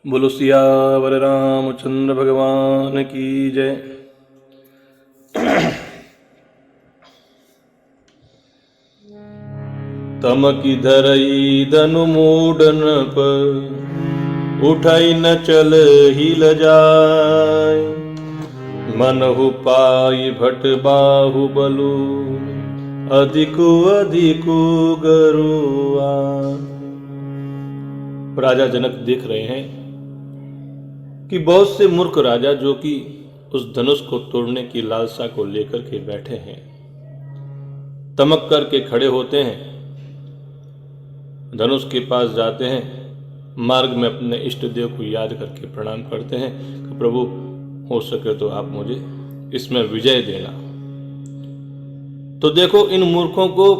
बोलो सियावर रामचंद्र भगवान की जय। तमकी धरई धनु मूडन पर, उठई न चल हिल जाय। मनहु पाई भट बाहु बलु, अधिकु अधिकु गरुआ। राजा जनक देख रहे हैं कि बहुत से मूर्ख राजा जो कि उस धनुष को तोड़ने की लालसा को लेकर के बैठे हैं, तमक करके खड़े होते हैं, धनुष के पास जाते हैं, मार्ग में अपने इष्ट देव को याद करके प्रणाम करते हैं कि प्रभु हो सके तो आप मुझे इसमें विजय देना। तो देखो, इन मूर्खों को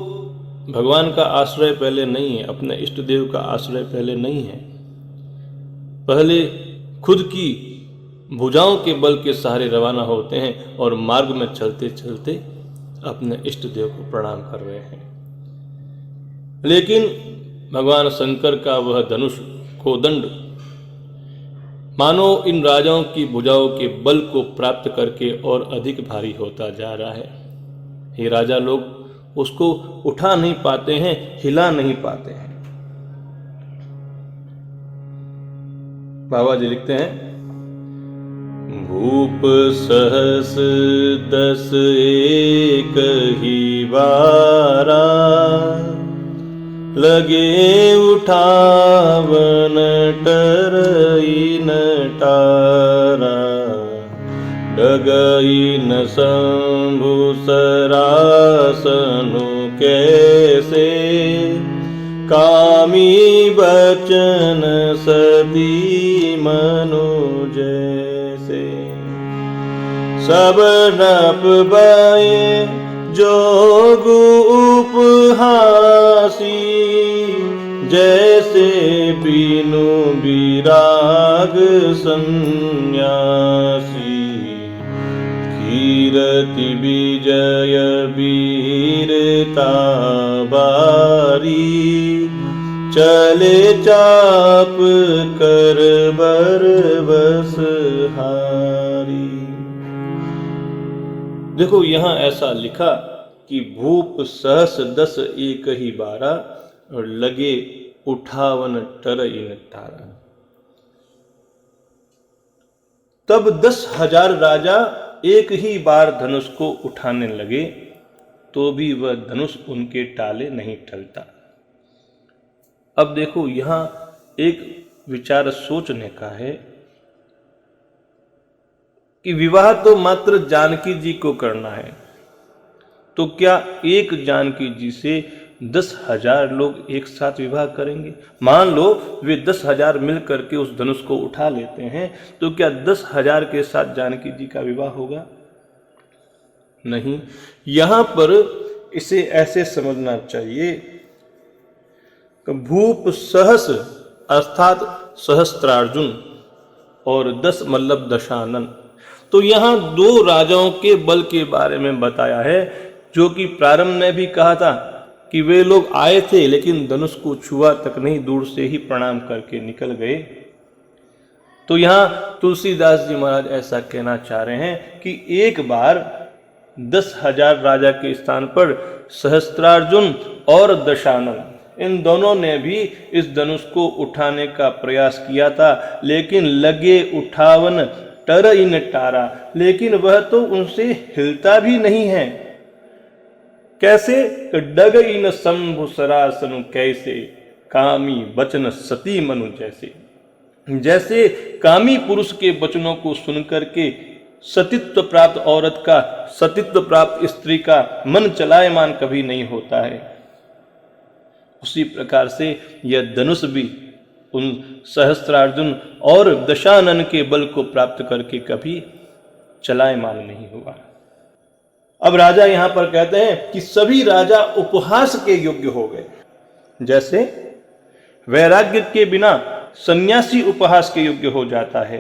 भगवान का आश्रय पहले नहीं है, अपने इष्ट देव का आश्रय पहले नहीं है। पहले खुद की भुजाओं के बल के सहारे रवाना होते हैं और मार्ग में चलते चलते अपने इष्ट देव को प्रणाम कर रहे हैं। लेकिन भगवान शंकर का वह धनुष कोदंड मानो इन राजाओं की भुजाओं के बल को प्राप्त करके और अधिक भारी होता जा रहा है। ये राजा लोग उसको उठा नहीं पाते हैं, हिला नहीं पाते हैं। बाबा जी लिखते हैं, भूप सहस दस एक ही बारा, लगे उठावन टरई न टारा। डगई न शंभु सरासनु कैसे, कामी बचन सती मनु जैसे। सब नप बये जोग उपहासी, जैसे पीनु विराग सन्यासी। कीरति विजय वीरता बारी, चले चाप कर बर बस हारी। देखो, यहां ऐसा लिखा कि भूप सहस दस एक ही बारा, और लगे उठावन टरई न टारा। तब 10,000 राजा एक ही बार धनुष को उठाने लगे, तो भी वह धनुष उनके टाले नहीं टलता। अब देखो, यहां एक विचार सोचने का है कि विवाह तो मात्र जानकी जी को करना है, तो क्या एक जानकी जी से 10,000 लोग एक साथ विवाह करेंगे? मान लो वे 10,000 मिल करके उस धनुष को उठा लेते हैं, तो क्या 10,000 के साथ जानकी जी का विवाह होगा? नहीं। यहां पर इसे ऐसे समझना चाहिए कि भूप सहस अर्थात सहस्त्रार्जुन और 10 मल्लभ दशानन। तो यहां 2 राजाओं के बल के बारे में बताया है, जो कि प्रारंभ में भी कहा था कि वे लोग आए थे लेकिन धनुष को छुआ तक नहीं, दूर से ही प्रणाम करके निकल गए। तो यहां तुलसीदास जी महाराज ऐसा कहना चाह रहे हैं कि एक बार 10,000 राजा के स्थान पर सहस्त्रार्जुन और दशानन, इन दोनों ने भी इस धनुष को उठाने का प्रयास किया था, लेकिन लगे उठावन टरई न टारा, लेकिन वह तो उनसे हिलता भी नहीं है। कैसे? डगई न शंभु सरासनु कैसे, कामी वचन सती मनु जैसे। जैसे कामी पुरुष के वचनों को सुनकर के सतीत्व प्राप्त औरत का, सतीत्व प्राप्त स्त्री का मन चलायमान कभी नहीं होता है, उसी प्रकार से यह धनुष भी उन सहस्त्रार्जुन और दशानन के बल को प्राप्त करके कभी चलायमान नहीं हुआ। अब राजा यहां पर कहते हैं कि सभी राजा उपहास के योग्य हो गए। जैसे वैराग्य के बिना सन्यासी उपहास के योग्य हो जाता है।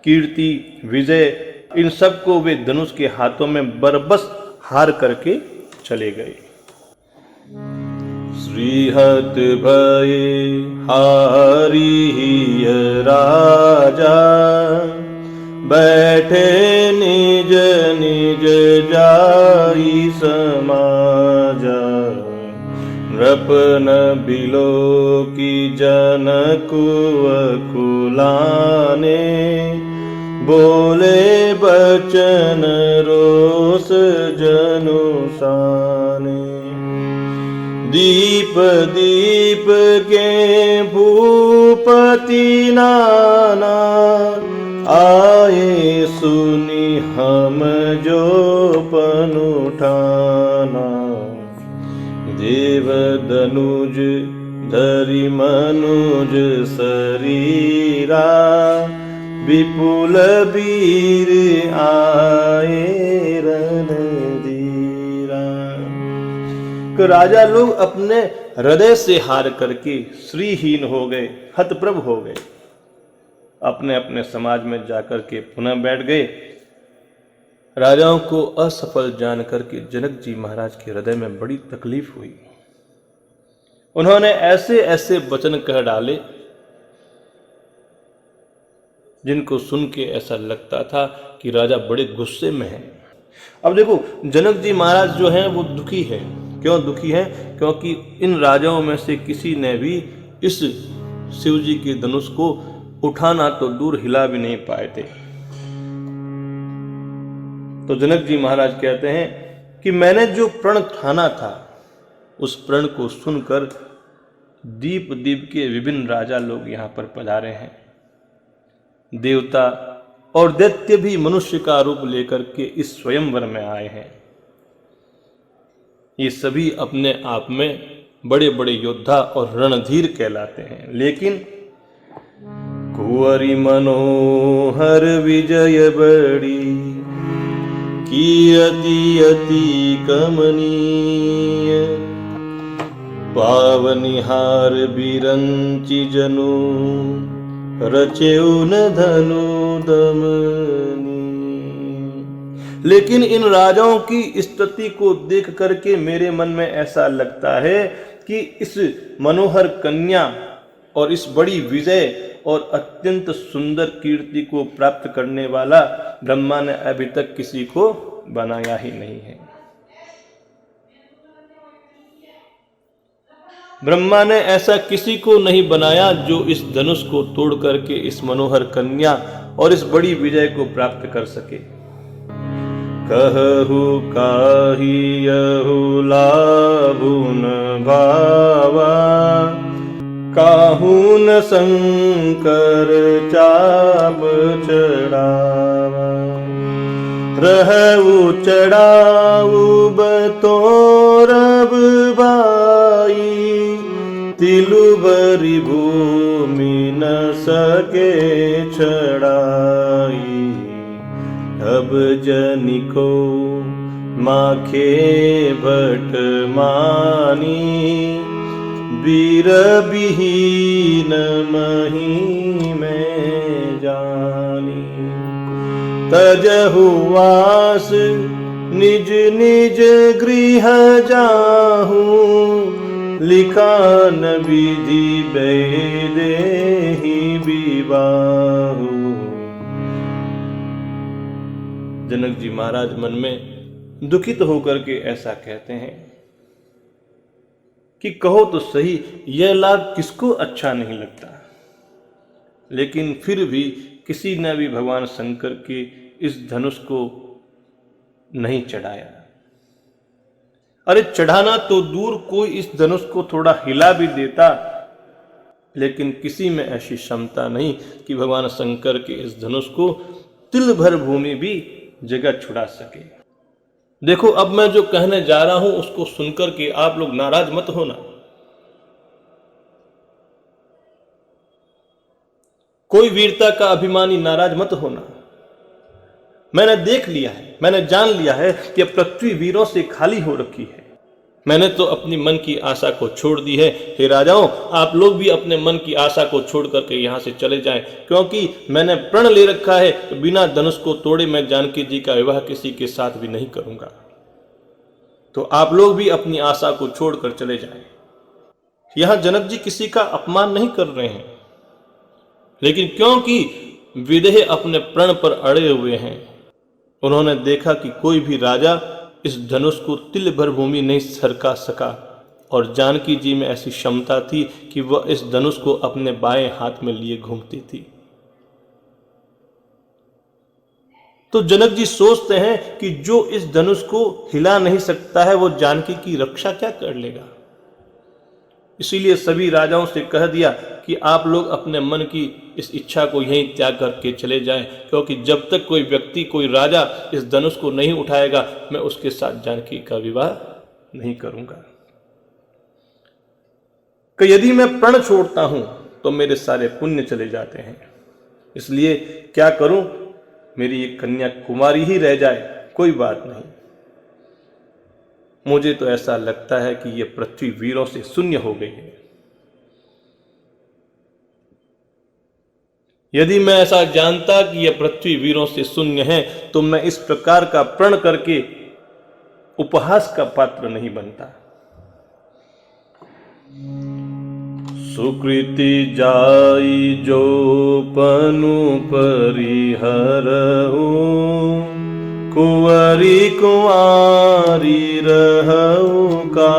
कीर्ति, विजय, इन सब को वे धनुष के हाथों में बरबस हार करके चले गए। श्रीहत भये हारी राजा, राजा, बैठे निज निज जाई समाजा। नृपन बिलो की जनक अकुलाने, बोले बचन रोष जनुसाने। दीप दीप के भूपति नाना, आए सुनी हम जो पनुठाना। देव दनुज धरि मनुज शरीरा, विपुल वीर आए रणधीरा। कि राजा लोग अपने हृदय से हार करके श्रीहीन हो गए, हतप्रभ हो गए, अपने अपने समाज में जाकर के पुनः बैठ गए। राजाओं को असफल जान करके जनक जी महाराज के हृदय में बड़ी तकलीफ हुई। उन्होंने ऐसे ऐसे वचन कह डाले जिनको सुन के ऐसा लगता था कि राजा बड़े गुस्से में हैं। अब देखो, जनक जी महाराज जो हैं वो दुखी है। क्यों दुखी है? क्योंकि इन राजाओं में से किसी ने भी इस शिव जी के धनुष को उठाना तो दूर हिला भी नहीं पाए थे। तो जनक जी महाराज कहते हैं कि मैंने जो प्रण ठाना था, उस प्रण को सुनकर दीप दीप के विभिन्न राजा लोग यहाँ पर पधारे हैं। देवता और दैत्य भी मनुष्य का रूप लेकर के इस स्वयंवर में आए हैं। ये सभी अपने आप में बड़े बड़े योद्धा और रणधीर कहलाते हैं। लेकिन कुंवरी मनोहर विजय बड़ी, की अति अति कमनीय। पावनिहार बिरंचि जनु, रचेउ न धनु दमनी। लेकिन इन राजाओं की स्तुति को देख करके मेरे मन में ऐसा लगता है कि इस मनोहर कन्या और इस बड़ी विजय और अत्यंत सुंदर कीर्ति को प्राप्त करने वाला ब्रह्मा ने अभी तक किसी को बनाया ही नहीं है। ब्रह्मा ने ऐसा किसी को नहीं बनाया जो इस धनुष को तोड़ करके इस मनोहर कन्या और इस बड़ी विजय को प्राप्त कर सके। कहु काहि यहु लाभु न भावा, काहू न शंकर चाप चढ़ावा। रहु चढ़ाऊ बतौरब बाई, तिलु बरी भूमि न सके छड़ाई। अब जनिको माखे भट मानी, वीर विहीन मही में जानी। तजहु वास निज निज गृह जाहू, लिखान विधि बेदेहि विवाहु। जनक जी महाराज मन में दुखित होकर के ऐसा कहते हैं कि कहो तो सही, यह लाभ किसको अच्छा नहीं लगता। लेकिन फिर भी किसी ने भी भगवान शंकर के इस धनुष को नहीं चढ़ाया। अरे चढ़ाना तो दूर, कोई इस धनुष को थोड़ा हिला भी देता, लेकिन किसी में ऐसी क्षमता नहीं कि भगवान शंकर के इस धनुष को तिल भर भूमि भी जगह छुड़ा सके। देखो, अब मैं जो कहने जा रहा हूं उसको सुनकर के आप लोग नाराज मत होना। कोई वीरता का अभिमानी नाराज मत होना। मैंने देख लिया है, मैंने जान लिया है कि अब पृथ्वी वीरों से खाली हो रखी है। मैंने तो अपनी मन की आशा को छोड़ दी है। हे राजाओं, आप लोग भी अपने मन की आशा को छोड़ करके यहाँ से चले जाएं, क्योंकि मैंने प्रण ले रखा है कि बिना धनुष को तोड़े मैं जानकी जी का विवाह किसी के साथ भी नहीं करूंगा। तो आप लोग भी अपनी आशा को छोड़कर चले जाएं। यहाँ जनक जी किसी का अपमान नहीं कर रहे हैं, लेकिन क्योंकि विदेह अपने प्रण पर अड़े हुए हैं। उन्होंने देखा कि कोई भी राजा इस धनुष को तिल भर भूमि नहीं सरका सका और जानकी जी में ऐसी क्षमता थी कि वह इस धनुष को अपने बाएं हाथ में लिए घूमती थी। तो जनक जी सोचते हैं कि जो इस धनुष को हिला नहीं सकता है वो जानकी की रक्षा क्या कर लेगा। इसीलिए सभी राजाओं से कह दिया कि आप लोग अपने मन की इस इच्छा को यहीं त्याग करके चले जाएं, क्योंकि जब तक कोई व्यक्ति, कोई राजा इस धनुष को नहीं उठाएगा मैं उसके साथ जानकी का विवाह नहीं करूंगा। कि यदि मैं प्रण छोड़ता हूं तो मेरे सारे पुण्य चले जाते हैं, इसलिए क्या करूं, मेरी एक कन्या कुमारी ही रह जाए, कोई बात नहीं। मुझे तो ऐसा लगता है कि यह पृथ्वी वीरों से शून्य हो गई है। यदि मैं ऐसा जानता कि यह पृथ्वी वीरों से शून्य है तो मैं इस प्रकार का प्रण करके उपहास का पात्र नहीं बनता। सुकृति जाई जो पनु परिहरहु, कुंवरी कुंवारी रहु का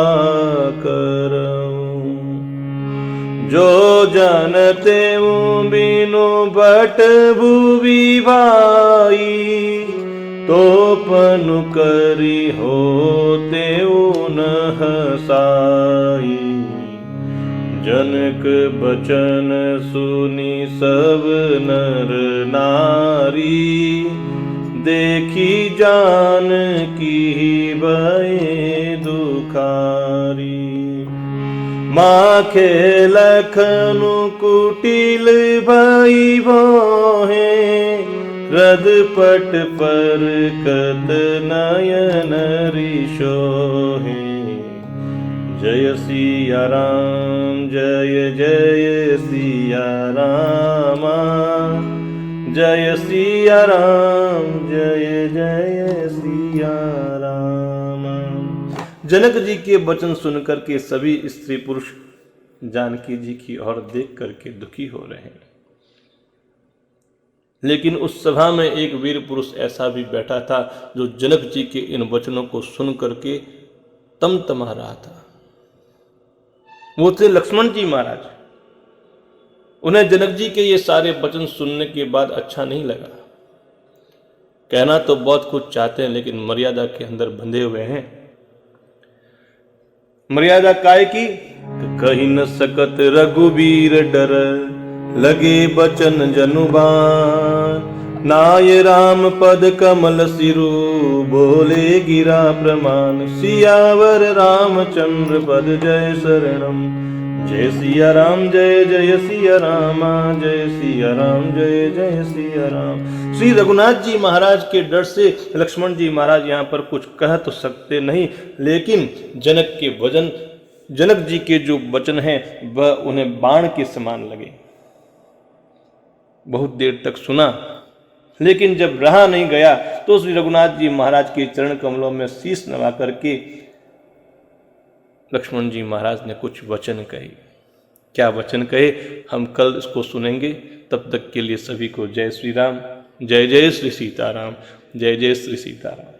करहु। जो जानते बिनु बट भुवि भाई, तो पनु करी होते न हसाई। जनक बचन सुनी सब नर नारी, देखी जानकी भये दुखारी। माखे लखनु कुटिल भई भोहे, रदपट पर कत नयन रिशोहे। जय सिया राम जय जय सिया रामा, जय सिया राम जय जय सिया राम। जनक जी के वचन सुनकर के सभी स्त्री पुरुष जानकी जी की ओर देख करके दुखी हो रहे हैं। लेकिन उस सभा में एक वीर पुरुष ऐसा भी बैठा था जो जनक जी के इन वचनों को सुन करके तमतमा रहा था। वो थे लक्ष्मण जी महाराज। उन्हें जनक जी के ये सारे वचन सुनने के बाद अच्छा नहीं लगा। कहना तो बहुत कुछ चाहते हैं लेकिन मर्यादा के अंदर बंधे हुए हैं। मर्यादा काय की, कही न सकत रघुबीर डर, लगे बचन जनुबान। नाय राम पद कमल सिरु, बोले गिरा प्रमाण। सियावर रामचंद्र पद जय शरणम, जय सिया राम जय जय सिया रामा, जय सिया राम जय जय सिया राम। श्री रघुनाथ जी महाराज के डर से लक्ष्मण जी महाराज यहाँ पर कुछ कह तो सकते नहीं, लेकिन जनक जी के जो वचन हैं वह उन्हें बाण के समान लगे। बहुत देर तक सुना, लेकिन जब रहा नहीं गया तो श्री रघुनाथ जी महाराज के चरण कमलों में शीश नवा करके लक्ष्मण जी महाराज ने कुछ वचन कहे। क्या वचन कहे हम कल इसको सुनेंगे। तब तक के लिए सभी को जय श्री राम, जय जय श्री सीताराम, जय जय श्री सीताराम।